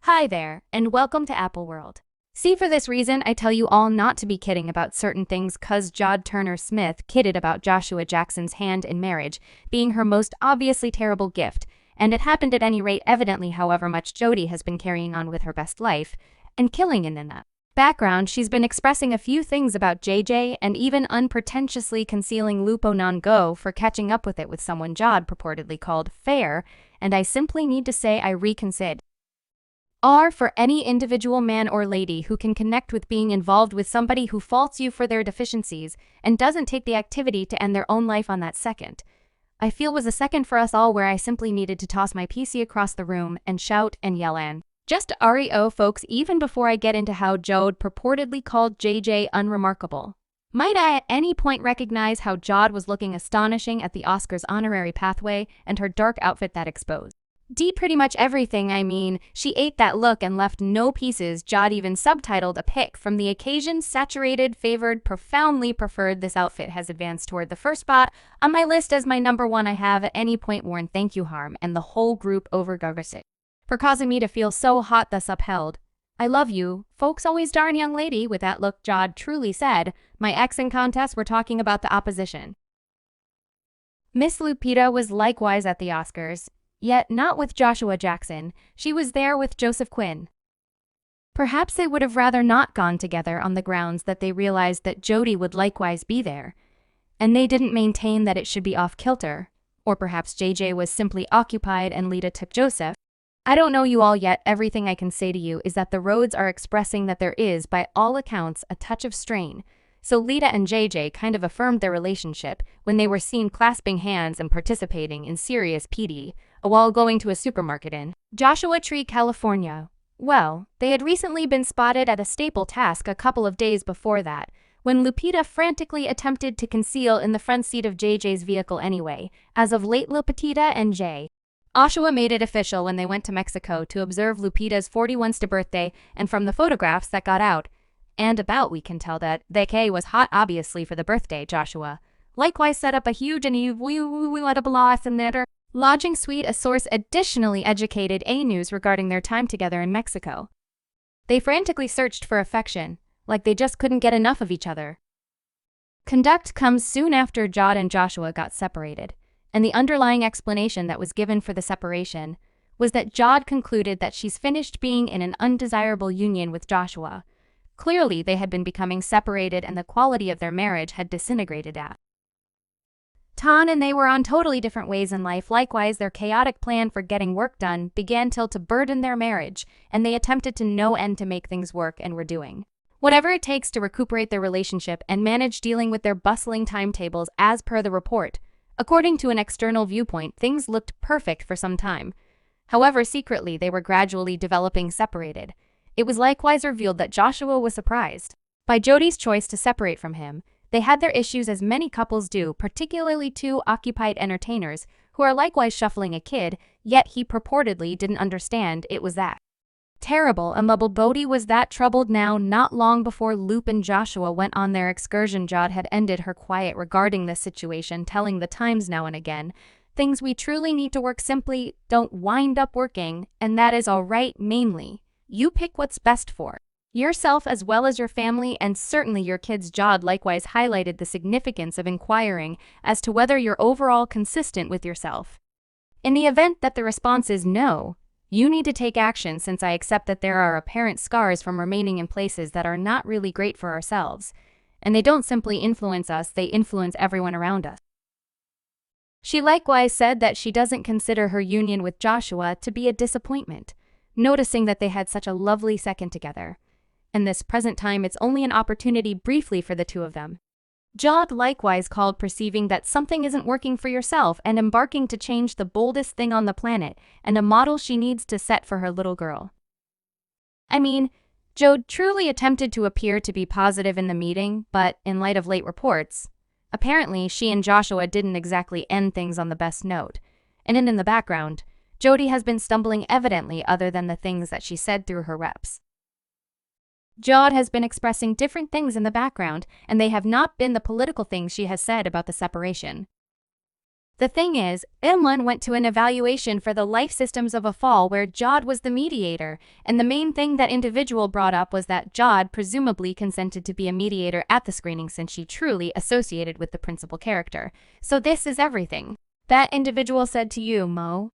Hi there, and welcome to Apple World. See, for this reason, I tell you all not to be kidding about certain things cause Jodie Turner-Smith kidded about Joshua Jackson's hand in marriage being her most obviously terrible gift, and it happened at any rate evidently however much Jodie has been carrying on with her best life, and killing in that background she's been expressing a few things about JJ and even unpretentiously concealing Lupita Nyongo for catching up with it with someone Jod purportedly called fair, and I simply need to say I reconsider. R for any individual man or lady who can connect with being involved with somebody who faults you for their deficiencies and doesn't take the activity to end their own life on that second. I feel was a second for us all where I simply needed to toss my PC across the room and shout and yell and just REO folks even before I get into how Jod purportedly called JJ unremarkable. Might I at any point recognize how Jod was looking astonishing at the Oscars honorary pathway and her dark outfit that exposed pretty much everything. I mean, she ate that look and left no pieces. Jod even subtitled a pic from the occasion saturated, favored, profoundly preferred. This outfit has advanced toward the first spot on my list as my number one. I have at any point worn thank you harm and the whole group over Gargasit for causing me to feel so hot thus upheld. I love you, folks always darn young lady with that look. Jod truly said, my ex in contest were talking about the opposition. Miss Lupita was likewise at the Oscars. Yet not with Joshua Jackson, she was there with Joseph Quinn. Perhaps they would have rather not gone together on the grounds that they realized that Jodie would likewise be there, and they didn't maintain that it should be off-kilter, or perhaps JJ was simply occupied and Lita took Joseph. I don't know you all yet. Everything I can say to you is that the roads are expressing that there is, by all accounts, a touch of strain. So Lita and JJ kind of affirmed their relationship when they were seen clasping hands and participating in serious PD while going to a supermarket in Joshua Tree, California. Well, they had recently been spotted at a staple task a couple of days before that, when Lupita frantically attempted to conceal in the front seat of JJ's vehicle anyway. As of late, Lupita and Joshua made it official when they went to Mexico to observe Lupita's 41st birthday, and from the photographs that got out and about, we can tell that the K was hot obviously for the birthday. Joshua likewise set up a huge and lodging suite. A source additionally educated A News regarding their time together in Mexico. They frantically searched for affection, like they just couldn't get enough of each other. Conduct comes soon after Jod and Joshua got separated, and the underlying explanation that was given for the separation was that Jod concluded that she's finished being in an undesirable union with Joshua. Clearly, they had been becoming separated and the quality of their marriage had disintegrated at Tan, and they were on totally different ways in life. Likewise, their chaotic plan for getting work done began to burden their marriage, and they attempted to no end to make things work and were doing whatever it takes to recuperate their relationship and manage dealing with their bustling timetables. As per the report, according to an external viewpoint, things looked perfect for some time. However, secretly, they were gradually developing separated. It was likewise revealed that Joshua was surprised by Jodie's choice to separate from him. They had their issues, as many couples do, particularly two occupied entertainers who are likewise shuffling a kid, yet he purportedly didn't understand it was that terrible. A mumbled Bodhi was that troubled now. Not long before Lupe and Joshua went on their excursion, Jod had ended her quiet regarding this situation, telling the Times now and again, things we truly need to work simply don't wind up working, and that is all right. Mainly, you pick what's best for yourself as well as your family and certainly your kids. Jod likewise highlighted the significance of inquiring as to whether you're overall consistent with yourself. In the event that the response is no, you need to take action, since I accept that there are apparent scars from remaining in places that are not really great for ourselves, and they don't simply influence us, they influence everyone around us. She likewise said that she doesn't consider her union with Joshua to be a disappointment, noticing that they had such a lovely second together. In this present time, it's only an opportunity briefly for the two of them. Jod likewise called perceiving that something isn't working for yourself and embarking to change the boldest thing on the planet and a model she needs to set for her little girl. I mean, Jod truly attempted to appear to be positive in the meeting, but in light of late reports, apparently she and Joshua didn't exactly end things on the best note. And in the background, Jodie has been stumbling evidently, other than the things that she said through her reps. Jod has been expressing different things in the background, and they have not been the political things she has said about the separation. The thing is, Imlan went to an evaluation for the life systems of a fall where Jod was the mediator, and the main thing that individual brought up was that Jod presumably consented to be a mediator at the screening since she truly associated with the principal character. So this is everything that individual said to you, Mo.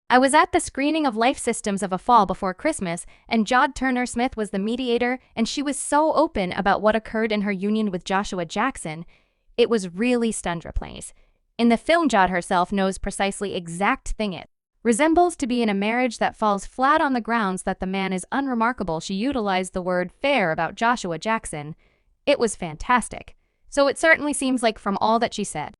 I was at the screening of Life Systems of a Fall before Christmas, and Jodie Turner-Smith was the mediator, and she was so open about what occurred in her union with Joshua Jackson. It was really Stundra plays. In the film, Jod herself knows precisely exact thing it resembles to be in a marriage that falls flat on the grounds that the man is unremarkable. She utilized the word fair about Joshua Jackson. It was fantastic. So it certainly seems like from all that she said,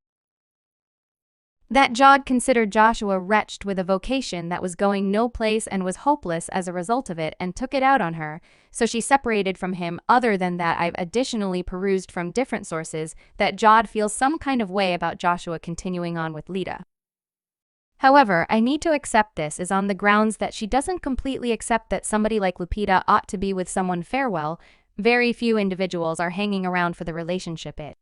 that Jod considered Joshua wretched with a vocation that was going no place and was hopeless as a result of it and took it out on her, so she separated from him. Other than that, I've additionally perused from different sources that Jod feels some kind of way about Joshua continuing on with Lita. However, I need to accept this is on the grounds that she doesn't completely accept that somebody like Lupita ought to be with someone farewell. Very few individuals are hanging around for the relationship it.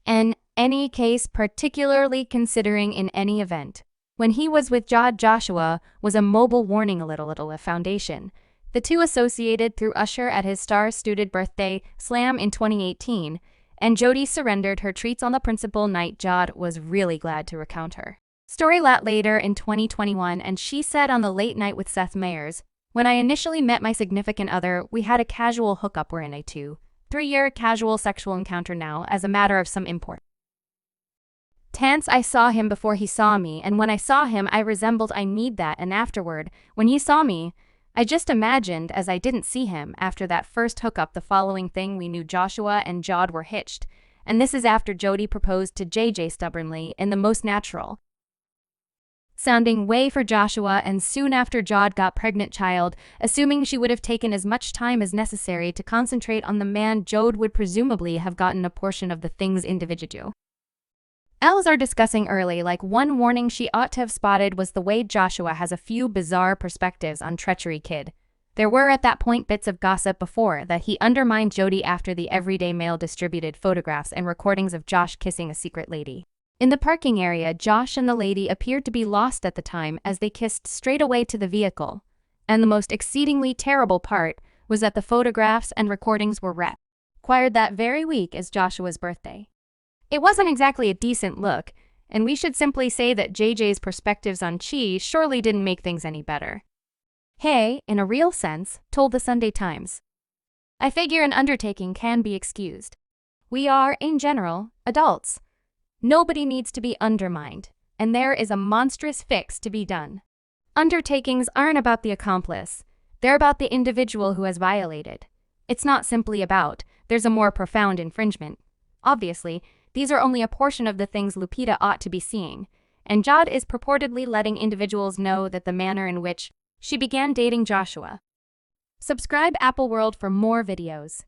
In any case, particularly considering in any event, when he was with Joshua was a mobile warning a little foundation. The two associated through Usher at his star-studded birthday slam in 2018, and Jodie surrendered her treats on the principal night. Jod was really glad to recount her story later in 2021, and she said on the Late Night with Seth Meyers, "When I initially met my significant other, we had a casual hookup. We're in a 2-3 year casual sexual encounter now as a matter of some import. I saw him before he saw me, and when I saw him I resembled I need that, and afterward, when he saw me, I just imagined as I didn't see him. After that first hookup, the following thing we knew Joshua and Jod were hitched, and this is after Jodie proposed to JJ stubbornly in the most natural sounding way for Joshua, and soon after Jod got pregnant child, assuming she would have taken as much time as necessary to concentrate on the man. Jod would presumably have gotten a portion of the things individual Els are discussing early. Like one warning she ought to have spotted was the way Joshua has a few bizarre perspectives on treachery kid. There were at that point bits of gossip before that he undermined Jodie after the Everyday Mail distributed photographs and recordings of Josh kissing a secret lady in the parking area. Josh and the lady appeared to be lost at the time as they kissed straight away to the vehicle. And the most exceedingly terrible part was that the photographs and recordings were acquired that very week as Joshua's birthday. It wasn't exactly a decent look, and we should simply say that JJ's perspectives on Chi surely didn't make things any better. Hey, in a real sense, told the Sunday Times, I figure an undertaking can be excused. We are, in general, adults. Nobody needs to be undermined, and there is a monstrous fix to be done. Undertakings aren't about the accomplice. They're about the individual who has violated. It's not simply about, there's a more profound infringement. Obviously, these are only a portion of the things Lupita ought to be seeing, and Jod is purportedly letting individuals know that the manner in which she began dating Joshua. Subscribe Apple World for more videos.